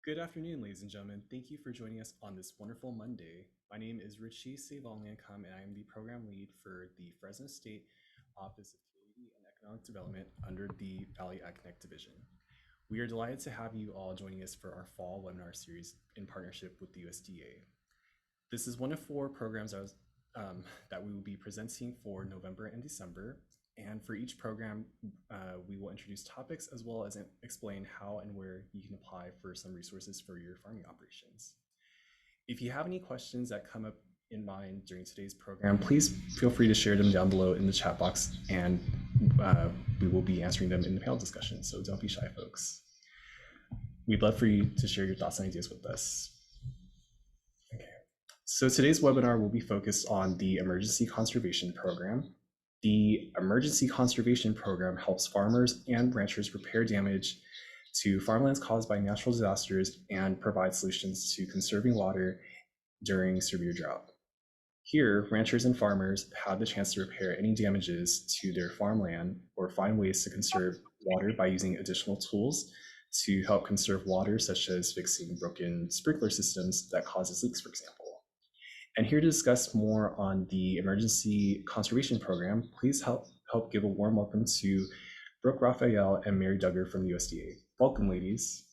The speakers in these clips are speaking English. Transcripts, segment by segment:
Good afternoon, ladies and gentlemen. Thank you for joining us on this wonderful Monday. My name is Richie Savalnankam, and I am the program lead for the Fresno State Office of Community and Economic Development under the Valley Ag Connect Division. We are delighted to have you all joining us for our fall webinar series in partnership with the USDA. This is one of four programs that we will be presenting for November and December. And for each program, we will introduce topics as well as explain how and where you can apply for some resources for your farming operations. If you have any questions that come up in mind during today's program, please feel free to share them down below in the chat box, and we will be answering them in the panel discussion. So don't be shy, folks. We'd love for you to share your thoughts and ideas with us. Okay. So today's webinar will be focused on the Emergency Conservation Program. The Emergency Conservation Program helps farmers and ranchers repair damage to farmlands caused by natural disasters and provide solutions to conserving water during severe drought. Here, ranchers and farmers have the chance to repair any damages to their farmland or find ways to conserve water by using additional tools to help conserve water, such as fixing broken sprinkler systems that causes leaks, for example. And here to discuss more on the Emergency Conservation Program, please help give a warm welcome to Brooke Raphael and Mary Duggar from the USDA. Welcome, ladies.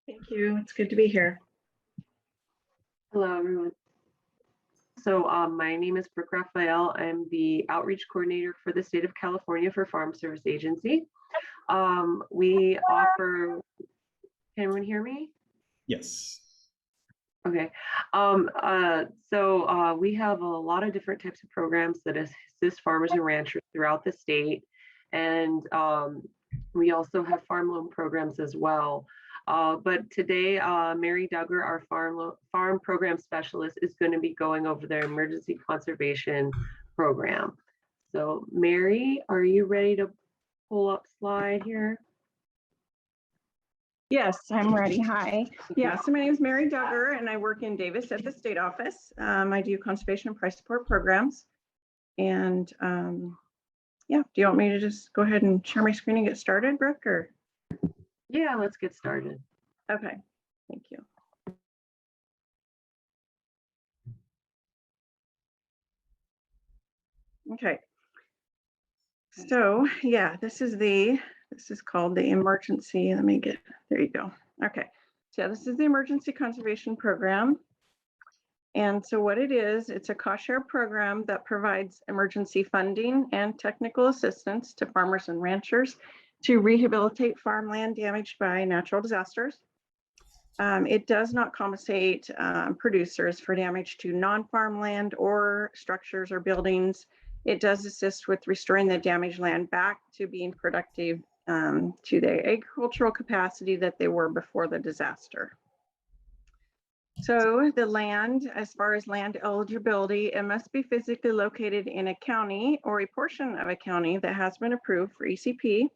Thank you. It's good to be here. Hello, everyone. So my name is Brooke Raphael. I'm the outreach coordinator for the state of California for Farm Service Agency. We offer, can everyone hear me? Yes. Okay. We have a lot of different types of programs that assist farmers and ranchers throughout the state. And we also have farm loan programs as well. But today, Mary Duggar, our farm program specialist, is going to be going over the emergency conservation program. So Mary, are you ready to pull up slide here? Yes, I'm ready. Hi. Yeah, so my name is Mary Duggar, and I work in Davis at the state office. I do conservation and price support programs. And yeah, do you want me to just go ahead and share my screen and get started, Brooke? Or? Yeah, let's get started. Okay, thank you. Okay. So yeah, this is called the emergency. Let me get, there you go. Okay, so this is the Emergency Conservation Program. And so what it is, it's a cost share program that provides emergency funding and technical assistance to farmers and ranchers to rehabilitate farmland damaged by natural disasters. It does not compensate producers for damage to non-farmland or structures or buildings. It does assist with restoring the damaged land back to being productive to the agricultural capacity that they were before the disaster. So the land, as far as land eligibility, it must be physically located in a county or a portion of a county that has been approved for ECP.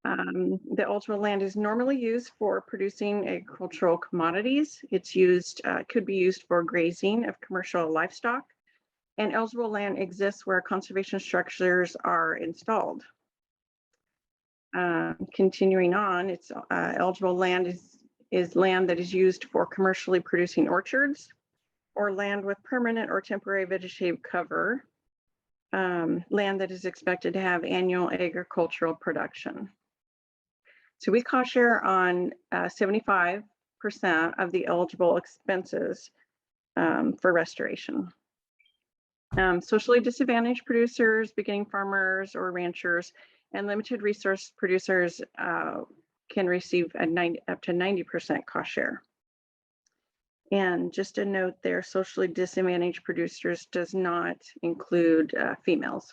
The eligible land is normally used for producing agricultural commodities. It's used, could be used for grazing of commercial livestock, and eligible land exists where conservation structures are installed. Continuing on, it's eligible land is land that is used for commercially producing orchards or land with permanent or temporary vegetative cover, land that is expected to have annual agricultural production. So we cost share on 75% of the eligible expenses for restoration. Socially disadvantaged producers, beginning farmers or ranchers, and limited resource producers can receive up to 90% cost share. And just a note there, socially disadvantaged producers does not include females.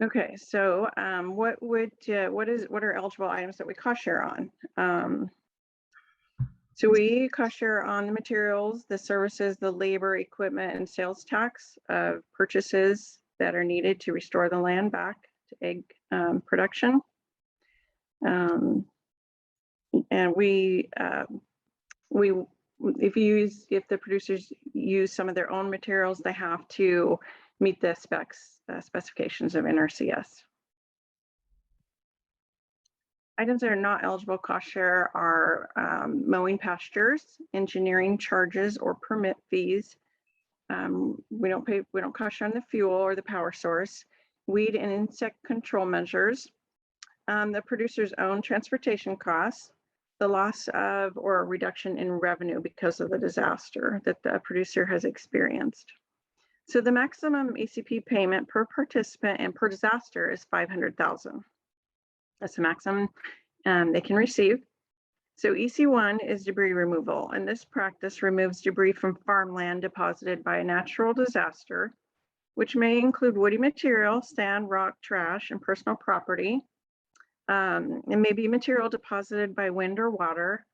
Okay, so what are eligible items that we cost share on? So we cost share on the materials, the services, the labor, equipment, and sales tax of purchases that are needed to restore the land back to egg production. And if the producers use some of their own materials, they have to meet the specifications of NRCS. Items that are not eligible cost share are mowing pastures, engineering charges or permit fees. We don't cost share on the fuel or the power source, weed and insect control measures, the producer's own transportation costs, the loss of or reduction in revenue because of the disaster that the producer has experienced. So the maximum ECP payment per participant and per disaster is $500,000. That's the maximum they can receive. So EC1 is debris removal, and this practice removes debris from farmland deposited by a natural disaster, which may include woody material, sand, rock, trash, and personal property. It may be material deposited by wind or water.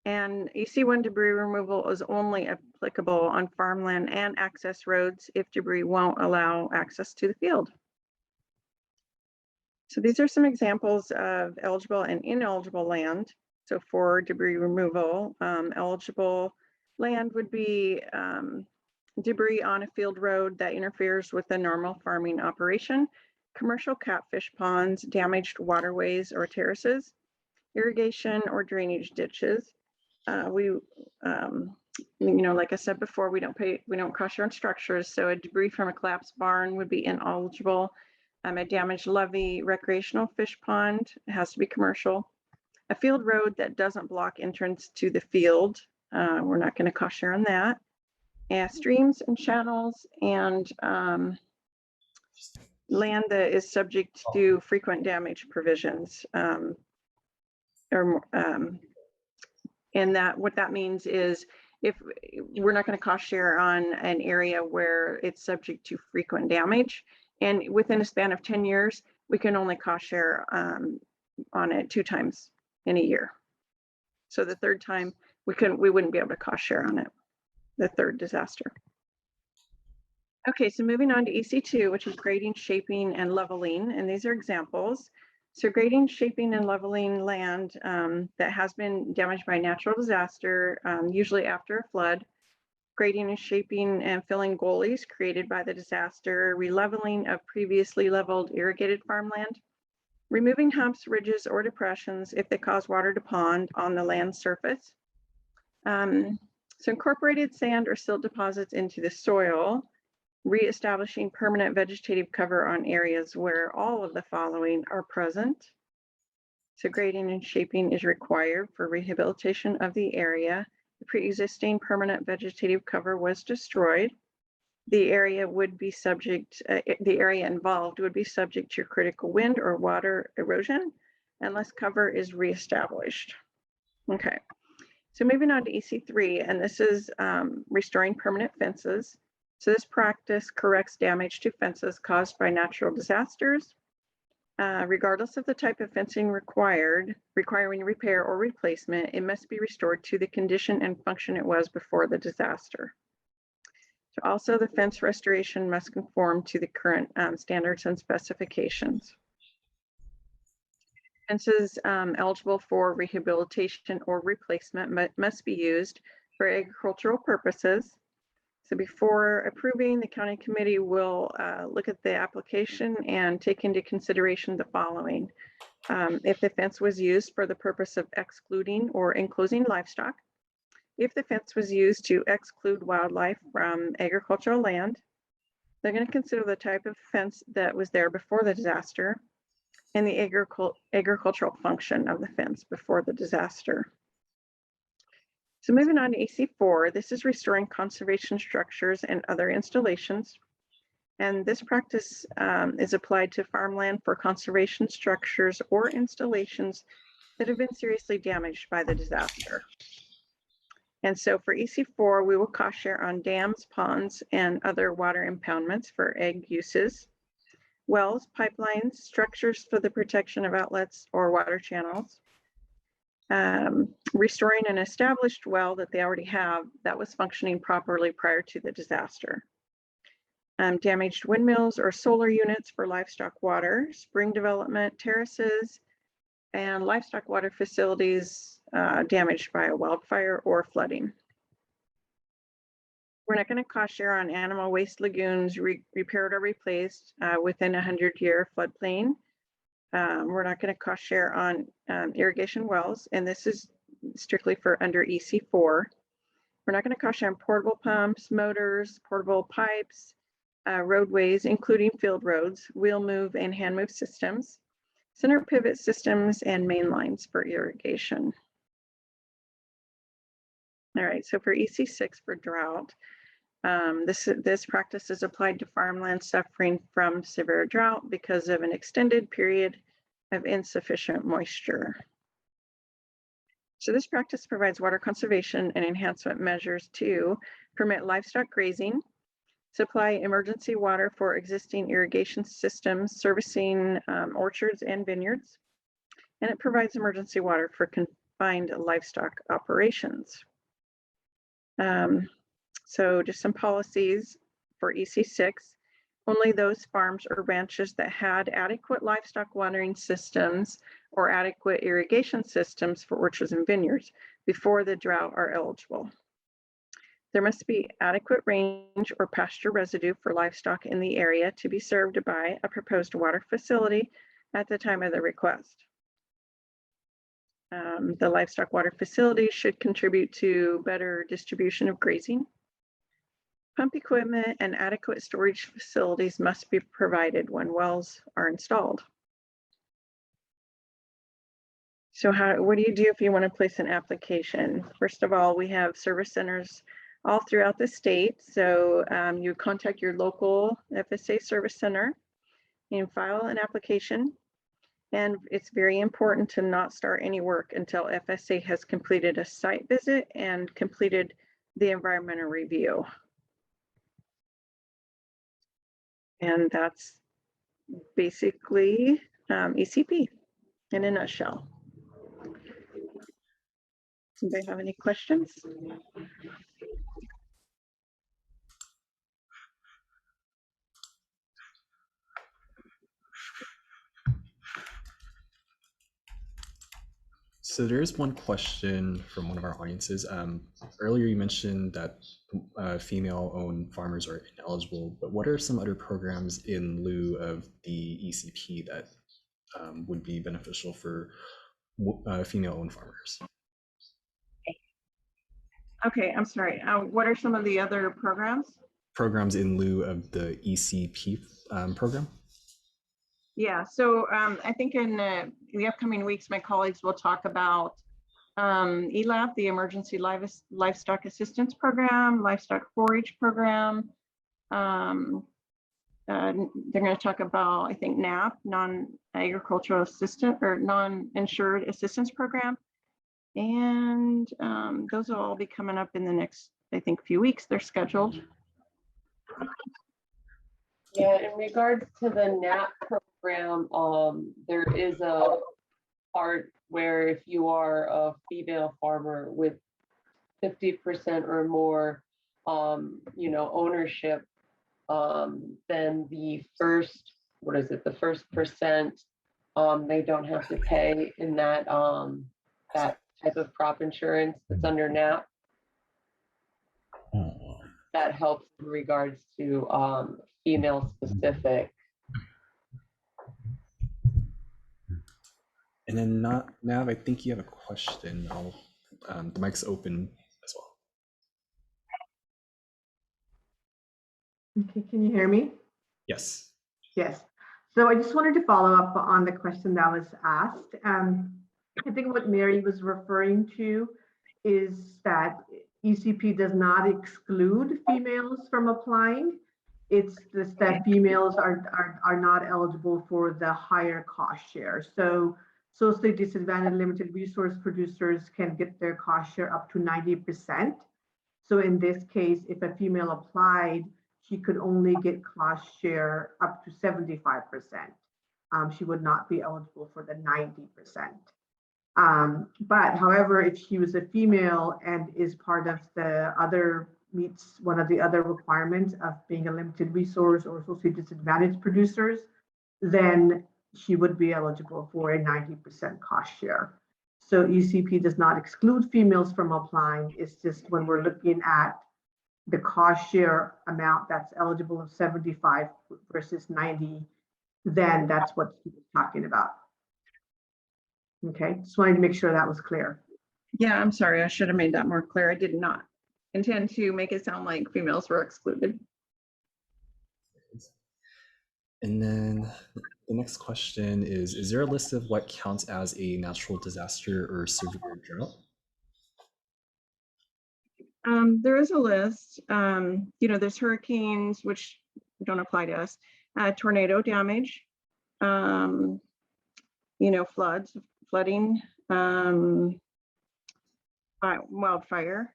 And EC1 debris removal is only applicable on farmland and access roads if debris won't allow access to the field. So these are some examples of eligible and ineligible land. So for debris removal, eligible land would be debris on a field road that interferes with the normal farming operation, commercial catfish ponds, damaged waterways or terraces, irrigation or drainage ditches. Like I said before, we don't cost share on structures. So a debris from a collapsed barn would be ineligible. A damaged levee, recreational fish pond, it has to be commercial. A field road that doesn't block entrance to the field, we're not going to cost share on that. And streams and channels and land that is subject to frequent damage provisions. And that what that means is if we're not going to cost share on an area where it's subject to frequent damage, and within a span of 10 years, we can only cost share on it 2 times in a year. So the third time we wouldn't be able to cost share on it, the third disaster. Okay, so moving on to EC2, which is grading, shaping, and leveling. And these are examples. So grading, shaping, and leveling land that has been damaged by a natural disaster, usually after a flood. Grading and shaping and filling gullies created by the disaster, releveling of previously leveled irrigated farmland, removing humps, ridges, or depressions if they cause water to pond on the land surface. So incorporated sand or silt deposits into the soil, reestablishing permanent vegetative cover on areas where all of the following are present. So grading and shaping is required for rehabilitation of the area. The pre-existing permanent vegetative cover was destroyed. The area would be subject, the area involved would be subject to critical wind or water erosion unless cover is reestablished. Okay, so moving on to EC3, and this is restoring permanent fences. So this practice corrects damage to fences caused by natural disasters. Regardless of the type of fencing requiring repair or replacement, it must be restored to the condition and function it was before the disaster. So also the fence restoration must conform to the current standards and specifications. Fences eligible for rehabilitation or replacement must be used for agricultural purposes. So before approving, the county committee will look at the application and take into consideration the following. If the fence was used for the purpose of excluding or enclosing livestock, if the fence was used to exclude wildlife from agricultural land, they're going to consider the type of fence that was there before the disaster and the agricultural function of the fence before the disaster. So moving on to EC4, this is restoring conservation structures and other installations. And this practice is applied to farmland for conservation structures or installations that have been seriously damaged by the disaster. And so for EC4, we will cost share on dams, ponds, and other water impoundments for ag uses, wells, pipelines, structures for the protection of outlets or water channels, restoring an established well that they already have that was functioning properly prior to the disaster. Damaged windmills or solar units for livestock water, spring development, terraces, and livestock water facilities damaged by a wildfire or flooding. We're not going to cost share on animal waste lagoons repaired or replaced within a 100-year floodplain. We're not going to cost share on irrigation wells, and this is strictly for under EC4. We're not going to cost share on portable pumps, motors, portable pipes, roadways, including field roads, wheel move and hand move systems, center pivot systems, and main lines for irrigation. All right, so for EC6 for drought, this practice is applied to farmland suffering from severe drought because of an extended period of insufficient moisture. So this practice provides water conservation and enhancement measures to permit livestock grazing, supply emergency water for existing irrigation systems servicing orchards and vineyards, and it provides emergency water for confined livestock operations. So just some policies for EC6. Only those farms or ranches that had adequate livestock watering systems or adequate irrigation systems for orchards and vineyards before the drought are eligible. There must be adequate range or pasture residue for livestock in the area to be served by a proposed water facility at the time of the request. The livestock water facility should contribute to better distribution of grazing. Pump equipment and adequate storage facilities must be provided when wells are installed. So what do you do if you want to place an application? First of all, we have service centers all throughout the state. So you contact your local FSA service center and file an application. And it's very important to not start any work until FSA has completed a site visit and completed the environmental review. And that's basically ECP in a nutshell. Does anybody have any questions? So there is one question from one of our audiences. Earlier you mentioned that female-owned farmers are ineligible, but what are some other programs in lieu of the ECP that would be beneficial for female-owned farmers? Okay, I'm sorry. What are some of the other programs? Programs in lieu of the ECP program? Yeah, so I think in the upcoming weeks, my colleagues will talk about ELAP, the Emergency Livestock Assistance Program, Livestock Forage Program. They're going to talk about, I think, NAP, Non-Agricultural Assistant or Non-Insured Assistance Program. And those will all be coming up in the next, I think, few weeks. They're scheduled. Yeah, in regards to the NAP program, there is a part where if you are a female farmer with 50% or more, ownership, then the first, the first percent, they don't have to pay in that that type of crop insurance that's under NAP. That helps in regards to female specific. And then Nav, I think you have a question. The mic's open as well. Okay, can you hear me? Yes. Yes. So I just wanted to follow up on the question that was asked. I think what Mary was referring to is that ECP does not exclude females from applying. It's just that females are not eligible for the higher cost share. So socially disadvantaged limited resource producers can get their cost share up to 90%. So in this case, if a female applied, she could only get cost share up to 75%. She would not be eligible for the 90%. But however, if she was a female and is part of the other, meets one of the other requirements of being a limited resource or socially disadvantaged producers, then she would be eligible for a 90% cost share. So ECP does not exclude females from applying. It's just when we're looking at the cost share amount that's eligible of 75 versus 90, then that's what he was talking about. Okay, just wanted to make sure that was clear. Yeah, I'm sorry. I should have made that more clear. I did not intend to make it sound like females were excluded. And then the next question is there a list of what counts as a natural disaster or severe drought? There is a list. There's hurricanes, which don't apply to us, tornado damage, floods, flooding, wildfire,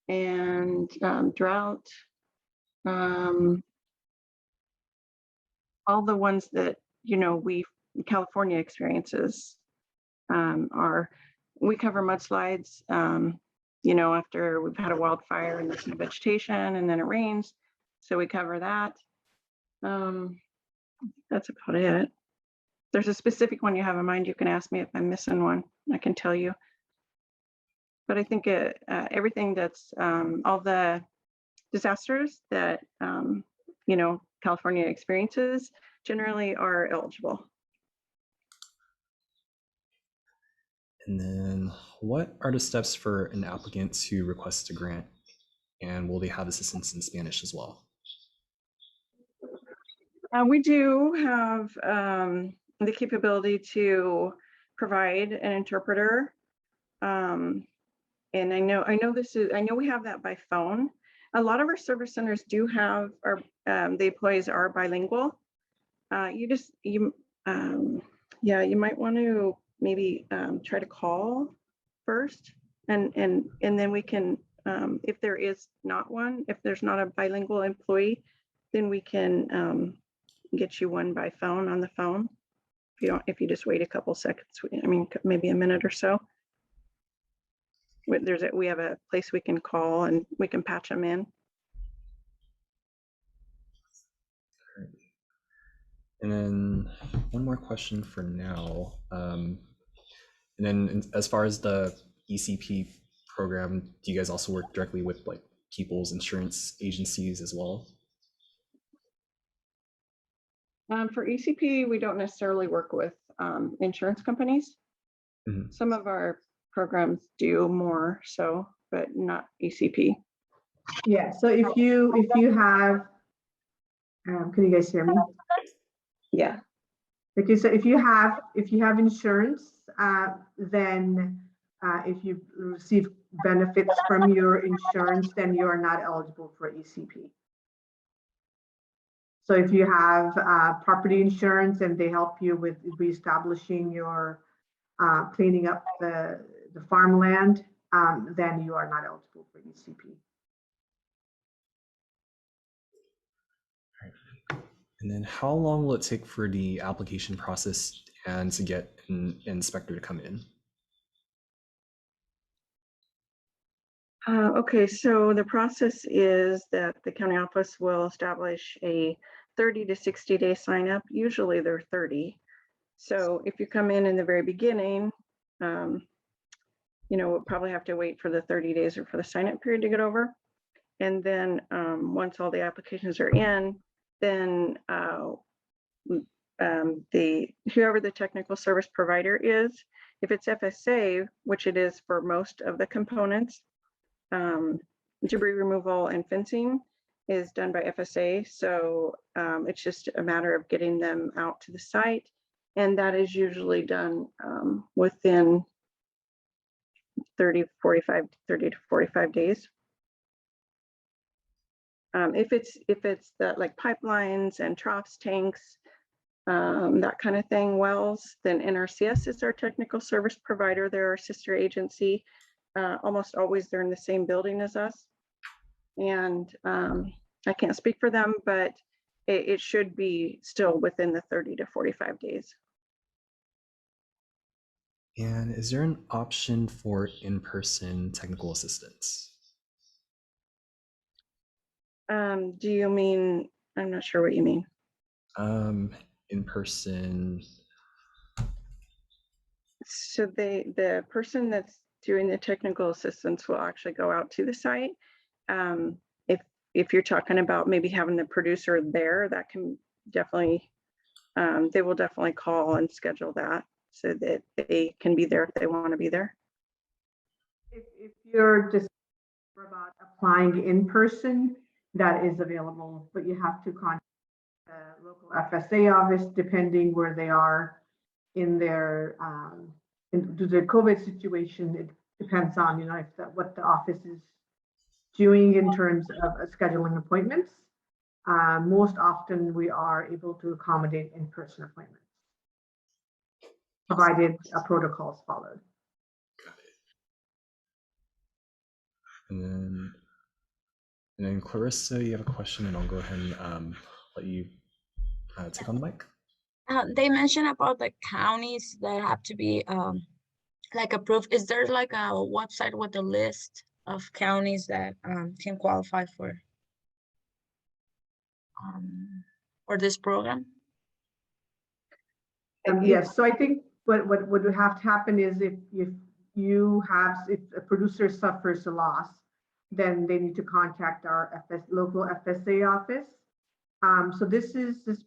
and drought. All the ones that California experiences we cover mudslides. After we've had a wildfire and there's no vegetation and then it rains, so we cover that. That's about it. There's a specific one you have in mind, you can ask me if I'm missing one, I can tell you. But I think everything that's all the disasters that California experiences generally are eligible. And then what are the steps for an applicant to request a grant? And will they have assistance in Spanish as well? We do have the capability to provide an interpreter. And I know we have that by phone. A lot of our service centers do have the employees are bilingual. You might want to maybe try to call first, and then we can, if there is not one, if there's not a bilingual employee, then we can get you one by phone on the phone. If you just wait a couple seconds, maybe a minute or so. We have a place we can call and we can patch them in. And then one more question for now. And then as far as the ECP program, do you guys also work directly with like people's insurance agencies as well? For ECP, we don't necessarily work with insurance companies. Mm-hmm. Some of our programs do more so, but not ECP. Yeah, so if you have, can you guys hear me? Yeah. Okay, so if you have insurance, then if you receive benefits from your insurance, then you are not eligible for ECP. So if you have property insurance and they help you with reestablishing your cleaning up the farmland, then you are not eligible for ECP. And then how long will it take for the application process and to get an inspector to come in? Okay, so the process is that the county office will establish a 30 to 60 day sign up. Usually they're 30. So if you come in the very beginning, we'll probably have to wait for the 30 days or for the sign up period to get over. And then once all the applications are in, then whoever the technical service provider is, if it's FSA, which it is for most of the components, debris removal and fencing is done by FSA. So it's just a matter of getting them out to the site. And that is usually done within 30 to 45 days. If it's that like pipelines and troughs, tanks, that kind of thing, wells, then NRCS is our technical service provider. They're our sister agency. Almost always they're in the same building as us. And I can't speak for them, but it should be still within the 30 to 45 days. And is there an option for in-person technical assistance? Do you mean, I'm not sure what you mean. In-person. So the person that's doing the technical assistance will actually go out to the site. If you're talking about maybe having the producer there, that can definitely, they will definitely call and schedule that. so that they can be there if they want to be there. If you're just about applying in person, that is available, but you have to contact the local FSA office depending where they are in their into the COVID situation. It depends on, you know, if what the office is doing in terms of scheduling appointments. Most often we are able to accommodate in-person appointments, provided a protocol is followed. Got it. And then Clarissa, you have a question, and I'll go ahead and let you take on the mic. They mentioned about the counties that have to be like approved. Is there like a website with a list of counties that can qualify for this program? Yes, so I think what would have to happen is if a producer suffers a loss, then they need to contact our local FSA office. So this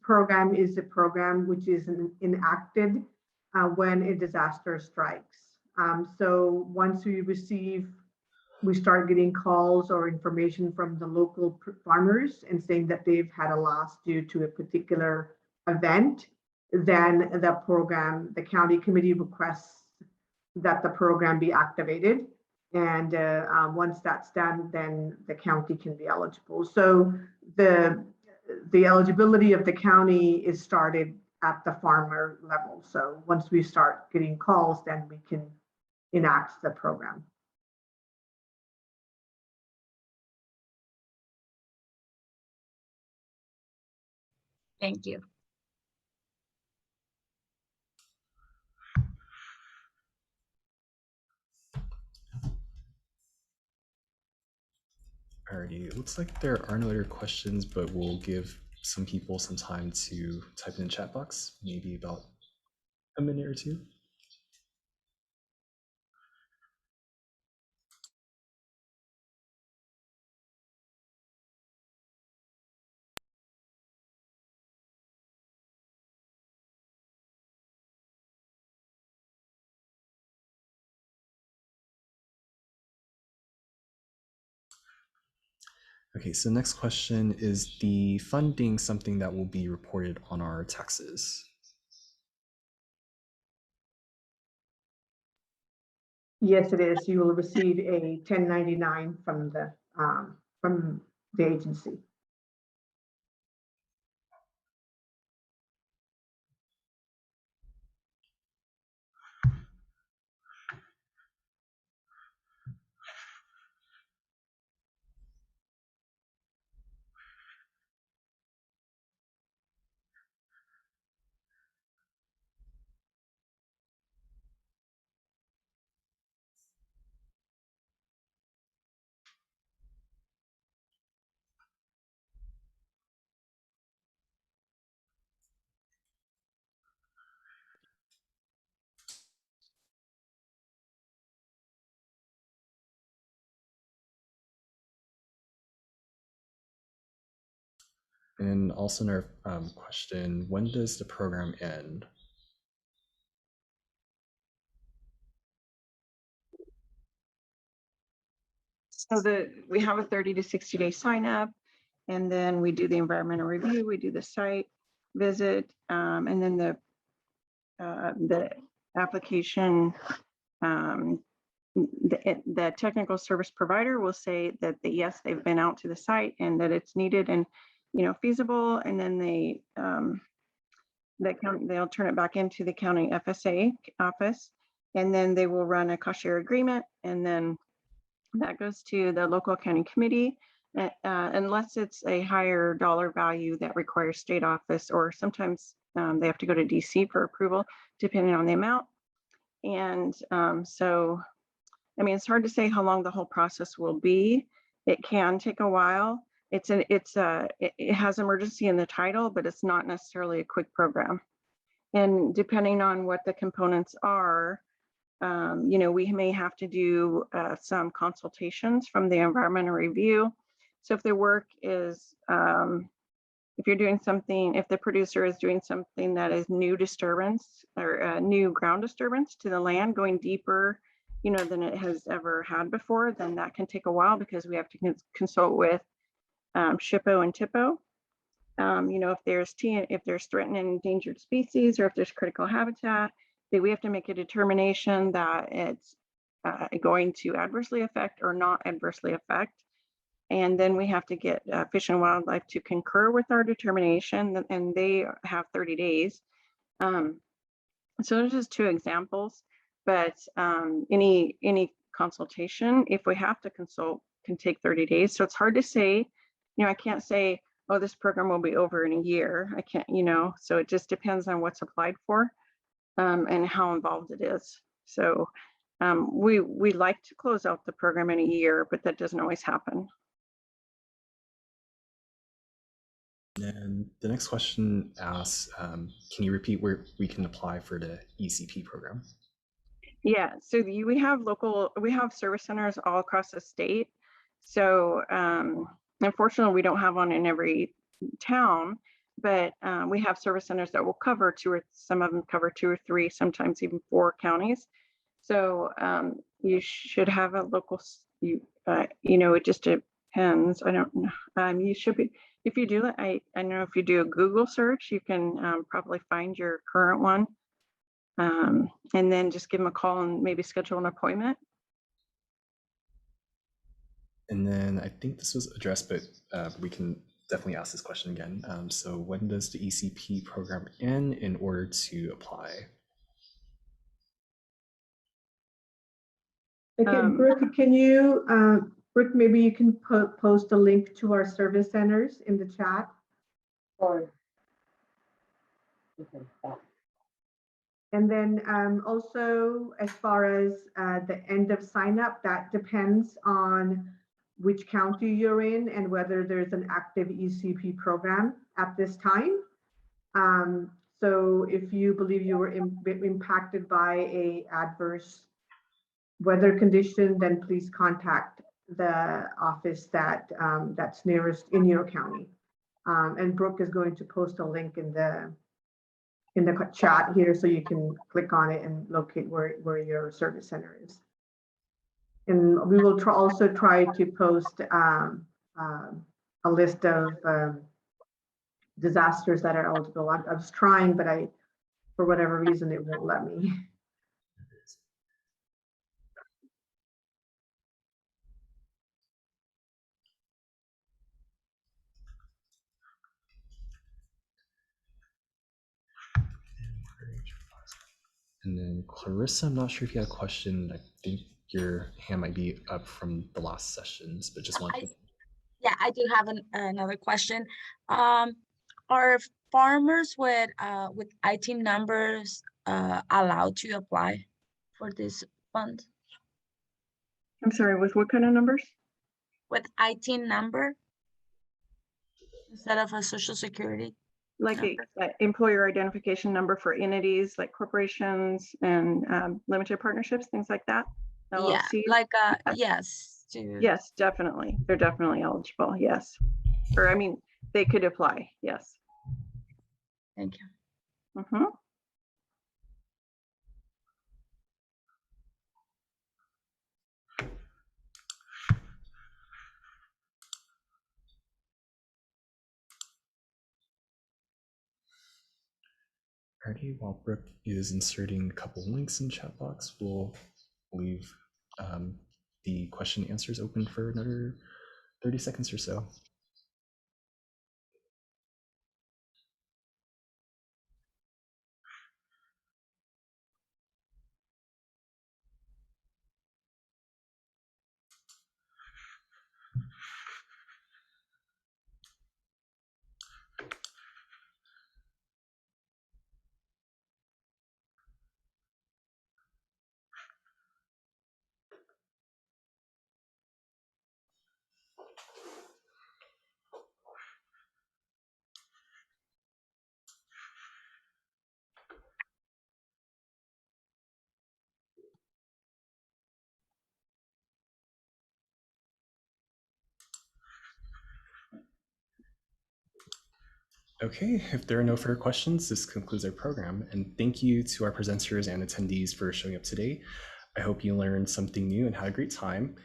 program is a program which is enacted when a disaster strikes. So once we start getting calls or information from the local farmers and saying that they've had a loss due to a particular event, then the county committee requests that the program be activated. And once that's done, then the county can be eligible. So the eligibility of the county is started at the farmer level. So once we start getting calls, then we can enact the program. Thank you. Alrighty, it looks like there are no other questions, but we'll give some people some time to type in the chat box, maybe about a minute or two. Okay, so next question, is the funding something that will be reported on our taxes? Yes, it is. You will receive a 1099 from the agency. And also another question, when does the program end? So we have a 30 to 60 day sign up, and then we do the environmental review, we do the site visit, and then the application, the technical service provider will say that yes, they've been out to the site and that it's needed and feasible, and then they'll turn it back into the county FSA office, and then they will run a cost share agreement, and then that goes to the local county committee, unless it's a higher dollar value that requires state office, or sometimes they have to go to DC for approval, depending on the amount. And so, I mean, it's hard to say how long the whole process will be. It can take a while. It has emergency in the title, but it's not necessarily a quick program. And depending on what the components are, we may have to do some consultations from the environmental review. So if the work is if you're doing something, if the producer is doing something that is new disturbance or new ground disturbance to the land, going deeper, than it has ever had before, then that can take a while because we have to consult with SHPO and TIPO. If there's threatened and endangered species, or if there's critical habitat, then we have to make a determination that it's going to adversely affect or not adversely affect. And then we have to get Fish and Wildlife to concur with our determination, and they have 30 days. So there's just two examples, but any consultation, if we have to consult, can take 30 days. So it's hard to say, I can't say, oh, this program will be over in a year. I can't, so it just depends on what's applied for and how involved it is. So we like to close out the program in a year, but that doesn't always happen. And the next question asks, can you repeat where we can apply for the ECP program? Yeah, so we have service centers all across the state. So unfortunately, we don't have one in every town, but we have service centers that will cover some of them cover 2 or 3, sometimes even 4 counties. So you should have a local, it just depends. I don't know. You should be, if you do, I know if you do a Google search, you can probably find your current one. And then just give them a call and maybe schedule an appointment. And then I think this was addressed, but we can definitely ask this question again. So when does the ECP program end in order to apply? Okay, Brooke, can you, Brooke, maybe you can post a link to our service centers in the chat. Or And then also, as far as the end of sign up, that depends on which county you're in and whether there's an active ECP program at this time. So if you believe you were impacted by a adverse weather condition, then please contact the office that's nearest in your county. And Brooke is going to post a link in the chat here, so you can click on it and locate where your service center is. And we will also try to post a list of disasters that are eligible. I was trying, but for whatever reason, it won't let me. And then Clarissa, I'm not sure if you had a question. I think your hand might be up from the last sessions, but just wanted to... Yeah, I do have another question. Are farmers with ITIN numbers allowed to apply for this fund? I'm sorry, with what kind of numbers? With ITIN number instead of a social security? Like a employer identification number for entities like corporations and limited partnerships, things like that. Yeah, LLCs. like yes. Yes, definitely. They're definitely eligible. Yes. Or I mean, they could apply. Yes. Thank you. Mm-hmm. Alrighty, while Brooke is inserting a couple links in chat box, we'll leave the question and answers open for another 30 seconds or so. Okay, if there are no further questions, this concludes our program. And thank you to our presenters and attendees for showing up today. I hope you learned something new and had a great time.